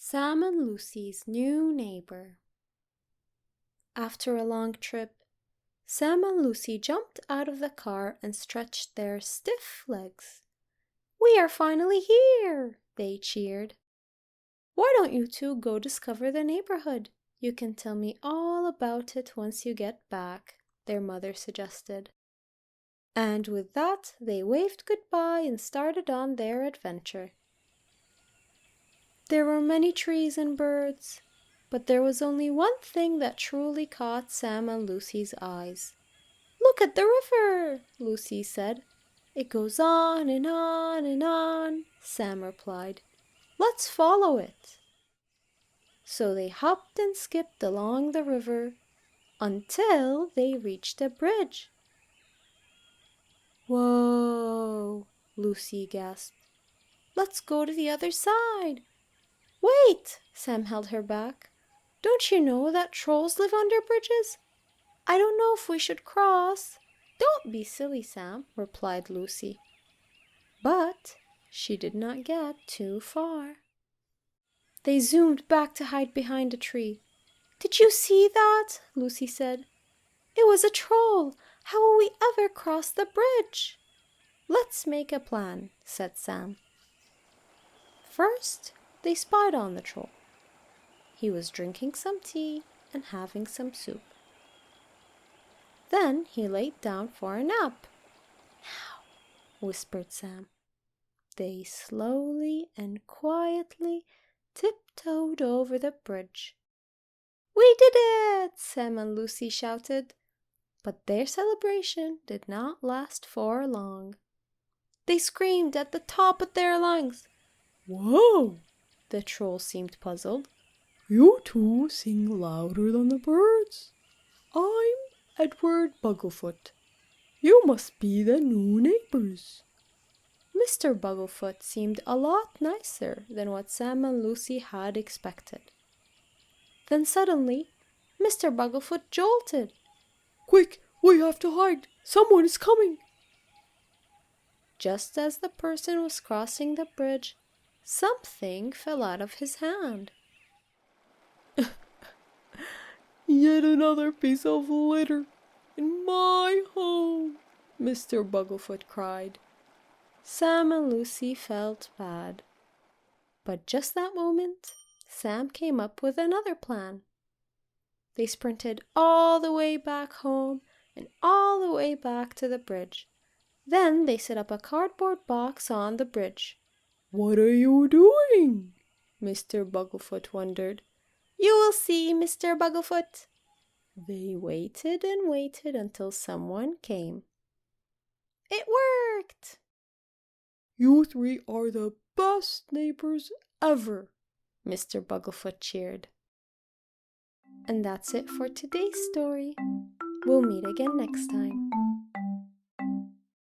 Sam and Lucy's new neighbor. After a long trip, Sam and Lucy jumped out of the car and stretched their stiff legs. "We are finally here!" they cheered. "Why don't you two go discover the neighborhood? You can tell me all about it once you get back," their mother suggested. And with that, they waved goodbye and started on their adventure. There were many trees and birds, but there was only one thing that truly caught Sam and Lucy's eyes. "Look at the river," Lucy said. "It goes on and on and on," Sam replied. "Let's follow it." So they hopped and skipped along the river until they reached a bridge. "Whoa," Lucy gasped. "Let's go to the other side." "Wait," Sam held her back. "Don't you know that trolls live under bridges? I don't know if we should cross." "Don't be silly, Sam," replied Lucy. But she did not get too far. They zoomed back to hide behind a tree. "Did you see that?" Lucy said. "It was a troll. How will we ever cross the bridge?" "Let's make a plan," said Sam. First, they spied on the troll. He was drinking some tea and having some soup. Then he laid down for a nap. "Now," whispered Sam. They slowly and quietly tiptoed over the bridge. "We did it!" Sam and Lucy shouted. But their celebration did not last for long. They screamed at the top of their lungs. "Whoa!" The troll seemed puzzled. "You two sing louder than the birds. I'm Edward Bugglefoot. You must be the new neighbors." Mr. Bugglefoot seemed a lot nicer than what Sam and Lucy had expected. Then suddenly, Mr. Bugglefoot jolted. "Quick, we have to hide. Someone is coming." Just as the person was crossing the bridge, something fell out of his hand. "Yet another piece of litter in my home," Mr. Bugglefoot cried. Sam and Lucy felt bad. But just that moment, Sam came up with another plan. They sprinted all the way back home and all the way back to the bridge. Then they set up a cardboard box on the bridge. "What are you doing?" Mr. Bugglefoot wondered. "You will see, Mr. Bugglefoot." They waited and waited until someone came. "It worked!" "You three are the best neighbors ever," Mr. Bugglefoot cheered. And that's it for today's story. We'll meet again next time.